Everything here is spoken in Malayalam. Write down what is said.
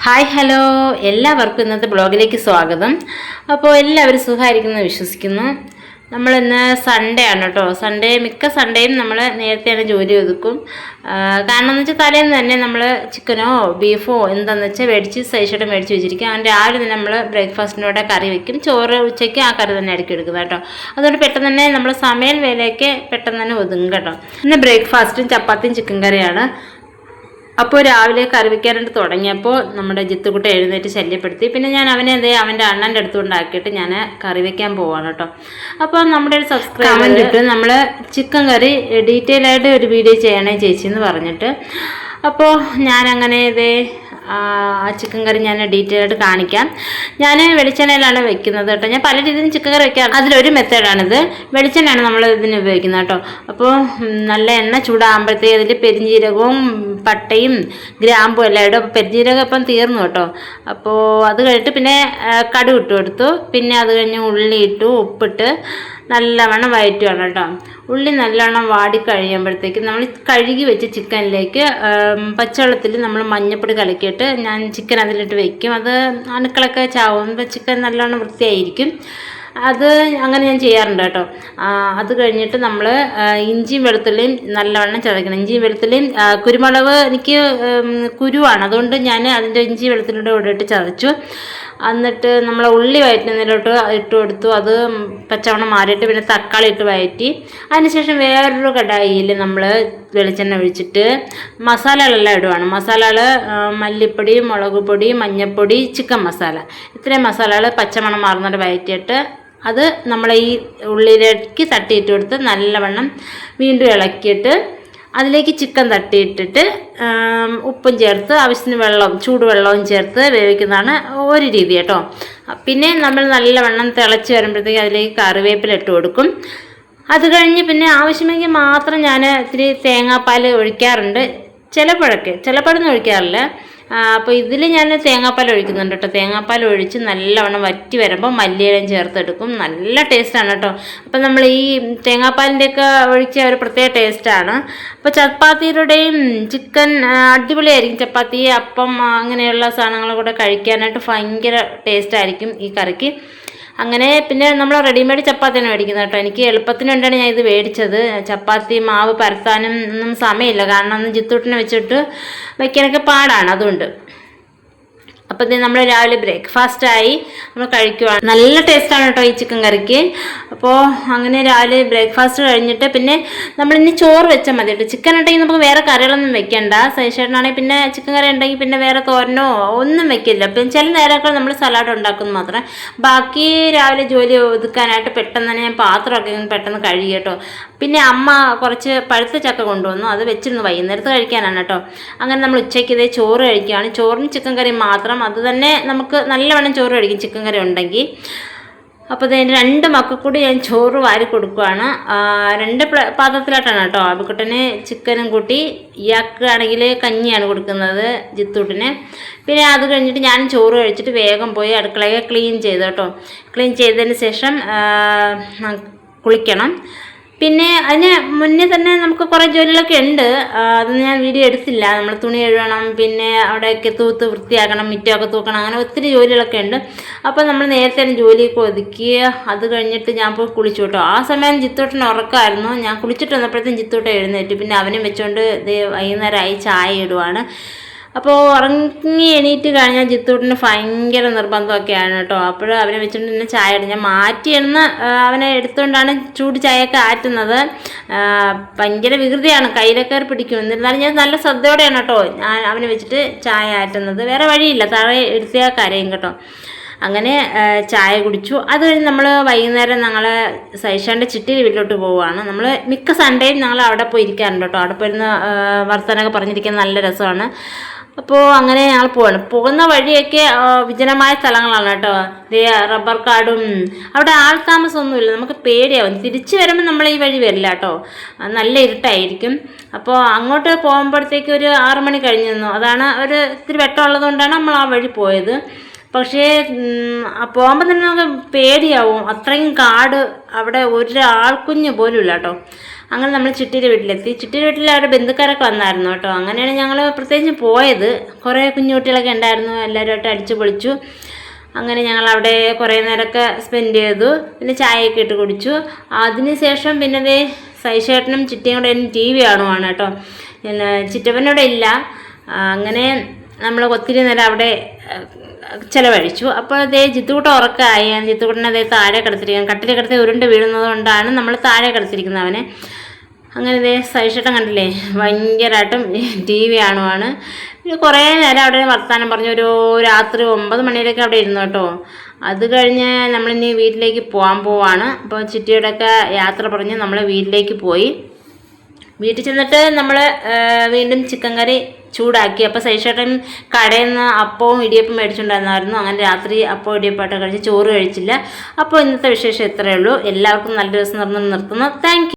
ഹായ് ഹലോ, എല്ലാവർക്കും ഇന്നത്തെ ബ്ലോഗിലേക്ക് സ്വാഗതം. അപ്പോൾ എല്ലാവരും സുഖമായിരിക്കുമെന്ന് വിശ്വസിക്കുന്നു. നമ്മളിന്ന് സൺഡേ ആണ് കേട്ടോ. മിക്ക സൺഡേയും നമ്മൾ നേരത്തെയാണ് ജോലി ഒതുക്കും. കാരണം എന്ന് വെച്ചാൽ തലേന്ന് തന്നെ നമ്മൾ ചിക്കനോ ബീഫോ എന്താണെന്ന് വെച്ചാൽ സൈഷോട്ട് മേടിച്ച് വെച്ചിരിക്കും. അതിന് രാവിലെ തന്നെ നമ്മൾ ബ്രേക്ക്ഫാസ്റ്റിനോടെ കറി വെക്കും. ചോറ് ഉച്ചയ്ക്ക് ആ കറി തന്നെ ആയിരിക്കും എടുക്കുന്നത് കേട്ടോ. അതുകൊണ്ട് പെട്ടെന്ന് തന്നെ നമ്മൾ സമയം വേലയൊക്കെ പെട്ടെന്ന് തന്നെ ഒതുങ്ങും കേട്ടോ. ഇന്ന് ബ്രേക്ക്ഫാസ്റ്റും ചപ്പാത്തിയും ചിക്കൻ കറിയാണ്. അപ്പോൾ രാവിലെ കറി വയ്ക്കാനായിട്ട് തുടങ്ങിയപ്പോൾ നമ്മുടെ ജിത്തുകുട്ട എഴുന്നേറ്റ് ശല്യപ്പെടുത്തി. പിന്നെ ഞാൻ അവൻ്റെ അണ്ണൻ്റെ അടുത്തുകൊണ്ടാക്കിയിട്ട് ഞാൻ കറി വയ്ക്കാൻ പോവാണ് കേട്ടോ. അപ്പോൾ നമ്മുടെ ഒരു സബ്സ്ക്രൈബർ ഇട്ട് നമ്മൾ ചിക്കൻ കറി ഡീറ്റെയിൽ ആയിട്ട് ഒരു വീഡിയോ ചെയ്യണേ ചേച്ചി എന്ന് പറഞ്ഞിട്ട്, അപ്പോൾ ഞാനങ്ങനെ ആ ചിക്കൻ കറി ഞാൻ ഡീറ്റെയിൽ ആയിട്ട് കാണിക്കാം. ഞാൻ വെളിച്ചെണ്ണയിലാണ് വെക്കുന്നത് കേട്ടോ. ഞാൻ പല രീതിയിലും ചിക്കൻ കറി വെക്കാം. അതിലൊരു മെത്തേഡാണിത്. വെളിച്ചെണ്ണയാണ് നമ്മൾ ഇതിന് ഉപയോഗിക്കുന്നത് കേട്ടോ. അപ്പോൾ നല്ല എണ്ണ ചൂടാകുമ്പോഴത്തേക്ക് അതിൽ പെരിഞ്ജീരകവും പട്ടയും ഗ്രാമ്പും എല്ലാം ഇടും. അപ്പോൾ പെരിഞ്ജീരകം ഇപ്പം തീർന്നു കേട്ടോ. അപ്പോൾ അത് കഴിഞ്ഞിട്ട് പിന്നെ കടുക് ഇട്ട് കൊടുത്തു. പിന്നെ അത് കഴിഞ്ഞ് ഉള്ളി ഇട്ടു, ഉപ്പിട്ട് നല്ലവണ്ണം വഴറ്റുകയാണ് കേട്ടോ. ഉള്ളി നല്ലവണ്ണം വാടിക്കഴിയുമ്പോഴത്തേക്ക് നമ്മൾ കഴുകി വെച്ച ചിക്കനിലേക്ക് പച്ചവെള്ളത്തിൽ നമ്മൾ മഞ്ഞൾപ്പൊടി കലക്കിയിട്ട് ഞാൻ ചിക്കൻ അതിലിട്ട് വയ്ക്കും. അത് അണുക്കളൊക്കെ ചാവുമ്പോൾ ചിക്കൻ നല്ലവണ്ണം വൃത്തിയായിരിക്കും. അത് അങ്ങനെ ഞാൻ ചെയ്യാറുണ്ട് കേട്ടോ. അത് കഴിഞ്ഞിട്ട് നമ്മൾ ഇഞ്ചിയും വെളുത്തുള്ളിയും നല്ലവണ്ണം ചതയ്ക്കണം. ഇഞ്ചിയും വെളുത്തുള്ളിയും കുരുമുളക് എനിക്ക് കുരുവാണ്, അതുകൊണ്ട് ഞാൻ അതിൻ്റെ ഇഞ്ചി വെളുത്തുള്ളിയുടെ കൂടെ ഇട്ട് ചതച്ചു. എന്നിട്ട് നമ്മൾ ഉള്ളി വഴറ്റുന്നതിലോട്ട് ഇട്ട് കൊടുത്തു. അത് പച്ചവണ്ണം മാറിയിട്ട് പിന്നെ തക്കാളി ഇട്ട് വഴറ്റി. അതിനുശേഷം വേറൊരു കടായിയിൽ നമ്മൾ വെളിച്ചെണ്ണ ഒഴിച്ചിട്ട് മസാലകളെല്ലാം ഇടുവാണ്. മസാലകൾ മല്ലിപ്പൊടി, മുളക് പൊടി, മഞ്ഞൾപ്പൊടി, ചിക്കൻ മസാല, ഇത്രയും മസാലകൾ പച്ചമണം മാറുന്നത് വഴറ്റിയിട്ട് അത് നമ്മൾ ഈ ഉള്ളിലേക്ക് തട്ടിയിട്ട് കൊടുത്ത് നല്ലവണ്ണം വീണ്ടും ഇളക്കിയിട്ട് അതിലേക്ക് ചിക്കൻ തട്ടിയിട്ടിട്ട് ഉപ്പും ചേർത്ത് ആവശ്യത്തിന് ചൂടുവെള്ളവും ചേർത്ത് വേവിക്കുന്നതാണ് ഒരു രീതി കേട്ടോ. പിന്നെ നമ്മൾ നല്ലവണ്ണം തിളച്ച് വരുമ്പോഴത്തേക്ക് അതിലേക്ക് കറിവേപ്പില ഇട്ട് കൊടുക്കും. അത് കഴിഞ്ഞ് പിന്നെ ആവശ്യമെങ്കിൽ മാത്രം ഞാൻ ഇത്തിരി തേങ്ങാപ്പാൽ ഒഴിക്കാറുണ്ട്. ചിലപ്പോഴൊന്നും ഒഴിക്കാറില്ല. അപ്പോൾ ഇതിൽ ഞാൻ തേങ്ങാപ്പാൽ ഒഴിക്കുന്നുണ്ട് കേട്ടോ. തേങ്ങാപ്പാൽ ഒഴിച്ച് നല്ലവണ്ണം വറ്റി വരുമ്പോൾ മല്ലിയിലയും ചേർത്തെടുക്കും. നല്ല ടേസ്റ്റാണ് കേട്ടോ. അപ്പം നമ്മൾ ഈ തേങ്ങാപ്പാലിൻ്റെയൊക്കെ ഒഴിച്ച ഒരു പ്രത്യേക ടേസ്റ്റാണ്. അപ്പോൾ ചപ്പാത്തിയുടെയും ചിക്കൻ അടിപൊളിയായിരിക്കും. ചപ്പാത്തി, അപ്പം അങ്ങനെയുള്ള സാധനങ്ങൾ കൂടെ കഴിക്കാനായിട്ട് ഭയങ്കര ടേസ്റ്റായിരിക്കും ഈ കറിക്ക്. അങ്ങനെ പിന്നെ നമ്മൾ റെഡിമെയ്ഡ് ചപ്പാത്തിയാണ് മേടിക്കുന്നത് കേട്ടോ. എനിക്ക് എളുപ്പത്തിന് വേണ്ടിയാണ് ഞാൻ ഇത് മേടിച്ചത്. ചപ്പാത്തി മാവ് പരത്താനും ഒന്നും സമയമില്ല, കാരണം ഒന്ന് ജിത്തൂട്ടിനെ വെച്ചിട്ട് വയ്ക്കാനൊക്കെ പാടാണ്, അതുകൊണ്ട്. അപ്പോൾ ഇത് നമ്മൾ രാവിലെ ബ്രേക്ക്ഫാസ്റ്റായി നമ്മൾ കഴിക്കുവാണ്. നല്ല ടേസ്റ്റാണ് കേട്ടോ ഈ ചിക്കൻ കറിക്ക്. അപ്പോൾ അങ്ങനെ രാവിലെ ബ്രേക്ക്ഫാസ്റ്റ് കഴിഞ്ഞിട്ട് പിന്നെ നമ്മളിനി ചോറ് വെച്ചാൽ മതി കേട്ടോ. ചിക്കൻ ഉണ്ടെങ്കിൽ നമുക്ക് വേറെ കറികളൊന്നും വെക്കണ്ട. സൈഷേട്ടനാണെങ്കിൽ പിന്നെ ചിക്കൻ കറി ഉണ്ടെങ്കിൽ പിന്നെ വേറെ തോരനോ ഒന്നും വെക്കില്ല. പിന്നെ ചില നേരമൊക്കെ നമ്മൾ സലാഡ് ഉണ്ടാക്കുന്നു മാത്രമേ. ബാക്കി രാവിലെ ജോലി ഒതുക്കാനായിട്ട് പെട്ടെന്ന് തന്നെ ഞാൻ പാത്രമൊക്കെ പെട്ടെന്ന് കഴുകി കേട്ടോ. പിന്നെ അമ്മ കുറച്ച് പഴുത്ത ചക്ക കൊണ്ടുവന്നു, അത് വെച്ചിരുന്നു വൈകുന്നേരത്ത് കഴിക്കാനാണ് കേട്ടോ. അങ്ങനെ നമ്മൾ ഉച്ചയ്ക്ക് ചോറ് കഴിക്കുകയാണ്. ചോറും ചിക്കൻ കറിയും മാത്രം. അത് തന്നെ നമുക്ക് നല്ലവണ്ണം ചോറ് കഴിക്കും ചിക്കൻ കറി ഉണ്ടെങ്കിൽ. അപ്പോൾ ഇതിന് 2 മക്കൾക്ക് കൂടി ഞാൻ ചോറ് വാരി കൊടുക്കുകയാണ്. 2 പാത്രത്തിലായിട്ടാണ് കേട്ടോ. അബുക്കുട്ടന് ചിക്കനും കൂട്ടി, ഇയാൾക്ക് ആണെങ്കിൽ കഞ്ഞിയാണ് കൊടുക്കുന്നത്, ജിത്തൂട്ടിന്. പിന്നെ അത് കഴിഞ്ഞിട്ട് ഞാൻ ചോറ് കഴിച്ചിട്ട് വേഗം പോയി അടുക്കളയൊക്കെ ക്ലീൻ ചെയ്തു കേട്ടോ. ക്ലീൻ ചെയ്തതിന് ശേഷം കുളിക്കണം. പിന്നെ അതിന് മുന്നേ തന്നെ നമുക്ക് കുറേ ജോലികളൊക്കെ ഉണ്ട്. അതൊന്നും ഞാൻ വീഡിയോ എടുത്തില്ല. നമ്മൾ തുണി കഴുകണം, പിന്നെ അവിടെയൊക്കെ തൂത്ത് വൃത്തിയാക്കണം, മുറ്റമൊക്കെ തൂക്കണം, അങ്ങനെ ഒത്തിരി ജോലികളൊക്കെ ഉണ്ട്. അപ്പോൾ നമ്മൾ നേരത്തെ തന്നെ ജോലിയൊക്കെ ഒതുക്കി അത് കഴിഞ്ഞിട്ട് ഞാൻ പോയി കുളിച്ചു കേട്ടോ. ആ സമയം ജിത്തോട്ടിന് ഉറക്കമായിരുന്നു. ഞാൻ കുളിച്ചിട്ട് വന്നപ്പോഴത്തേക്കും ജിത്തോട്ട് എഴുന്നേറ്റ്. പിന്നെ അവനും വെച്ചുകൊണ്ട് വൈകുന്നേരമായി ചായ ഇടുവാണ്. അപ്പോൾ ഉറങ്ങി എണീറ്റ് കഴിഞ്ഞാൽ ജിത്തൂട്ടിന് ഭയങ്കര നിർബന്ധമൊക്കെയാണ് കേട്ടോ. അപ്പോൾ അവനെ വെച്ചുകൊണ്ട് തന്നെ ചായ ഇടും. ഞാൻ മാറ്റിയെന്ന് അവനെ എടുത്തുകൊണ്ടാണ് ചൂട് ചായയൊക്കെ ആറ്റുന്നത്. ഭയങ്കര വികൃതിയാണ്, കയ്യിലൊക്കെ പിടിക്കും. എന്നിരുന്നാലും ഞാൻ നല്ല ശ്രദ്ധയോടെയാണ് കേട്ടോ ഞാൻ അവനെ വെച്ചിട്ട് ചായ ആറ്റുന്നത്. വേറെ വഴിയില്ല, താഴെ എടുത്തിയാൽ കരയും കേട്ടോ. അങ്ങനെ ചായ കുടിച്ചു. അത് കഴിഞ്ഞ് നമ്മൾ വൈകുന്നേരം ഞങ്ങൾ സൈഷാൻ്റെ ചിട്ടി വീട്ടിലോട്ട് പോവുകയാണ്. നമ്മൾ മിക്ക സൺഡേയും ഞങ്ങൾ അവിടെ പോയി ഇരിക്കാറുണ്ട് കേട്ടോ. അവിടെ പോയിരുന്ന് വർത്തമാനമൊക്കെ പറഞ്ഞിരിക്കാൻ നല്ല രസമാണ്. അപ്പോൾ അങ്ങനെ ഞങ്ങൾ പോകുന്ന വഴിയൊക്കെ വിജനമായ സ്ഥലങ്ങളാണ് കേട്ടോ. റബ്ബർ കാടും അവിടെ ആൾതാമസമൊന്നുമില്ല. നമുക്ക് പേടിയാവും. തിരിച്ചു വരുമ്പോൾ നമ്മൾ ഈ വഴി വരില്ല കേട്ടോ, നല്ല ഇരുട്ടായിരിക്കും. അപ്പോൾ അങ്ങോട്ട് പോകുമ്പോഴത്തേക്ക് ഒരു 6 മണി കഴിഞ്ഞു നിന്നു. അതാണ് ഒരു ഇത്തിരി വെട്ടമുള്ളത് കൊണ്ടാണ് നമ്മൾ ആ വഴി പോയത്. പക്ഷേ പോകുമ്പോൾ തന്നെ നമുക്ക് പേടിയാവും. അത്രയും കാട്, അവിടെ ഒരാൾക്കുഞ്ഞ് പോലും ഇല്ല കേട്ടോ. അങ്ങനെ നമ്മൾ ചിട്ടിയുടെ വീട്ടിലെത്തി. ചിട്ടിയുടെ വീട്ടിൽ അവരുടെ ബന്ധുക്കാരൊക്കെ വന്നായിരുന്നു കേട്ടോ. അങ്ങനെയാണ് ഞങ്ങൾ പ്രത്യേകിച്ച് പോയത്. കുറേ കുഞ്ഞുകുട്ടികളൊക്കെ ഉണ്ടായിരുന്നു, എല്ലാവരുമായിട്ട് അടിച്ചു പൊളിച്ചു. അങ്ങനെ ഞങ്ങൾ അവിടെ കുറേ നേരമൊക്കെ സ്പെൻഡ് ചെയ്തു. പിന്നെ ചായയൊക്കെ ഇട്ട് കുടിച്ചു. അതിന് ശേഷം പിന്നെ ദേ സൈശേട്ടനും ചിറ്റയും കൂടെ ടി വി കാണുവാണ് കേട്ടോ. പിന്നെ ചിറ്റപ്പനോടെ ഇല്ല. അങ്ങനെ നമ്മൾ ഒത്തിരി നേരം അവിടെ ചിലവഴിച്ചു. അപ്പോൾ അതേ ജിത്തുകൂട്ട ഉറക്കമായി. ജിത്തുകൂട്ടനെ അതേ താഴെ കിടത്തിരിക്കുന്നത്, കട്ടിൽ കിടത്തി ഉരുണ്ട് വീഴുന്നത് കൊണ്ടാണ് നമ്മൾ താഴെ കിടത്തിരിക്കുന്നത് അവനെ. അങ്ങനെ ഇതേ സൈഷേട്ടൻ കണ്ടില്ലേ, ഭയങ്കരമായിട്ടും ടി വി കാണുവാണ്. പിന്നെ കുറേ നേരം അവിടെ വർത്താനം പറഞ്ഞു. ഒരു രാത്രി 9 മണിയിലൊക്കെ അവിടെ ഇരുന്നു കേട്ടോ. അത് കഴിഞ്ഞ് നമ്മളിനി വീട്ടിലേക്ക് പോവാണ്. അപ്പോൾ ചിറ്റിയുടെയൊക്കെ യാത്ര പറഞ്ഞ് നമ്മൾ വീട്ടിലേക്ക് പോയി. വീട്ടിൽ ചെന്നിട്ട് നമ്മൾ വീണ്ടും ചിക്കൻ കറി ചൂടാക്കി. അപ്പോൾ സൈഷേട്ടൻ കടയിൽ നിന്ന് അപ്പവും ഇടിയപ്പം മേടിച്ചുകൊണ്ടിരുന്നായിരുന്നു. അങ്ങനെ രാത്രി അപ്പവും ഇടിയപ്പമായിട്ട് കഴിച്ച് ചോറ് കഴിച്ചില്ല. അപ്പോൾ ഇന്നത്തെ വിശേഷം ഇത്രയേ ഉള്ളൂ. എല്ലാവർക്കും നല്ല ദിവസം നിർത്തുന്നു. Thank you.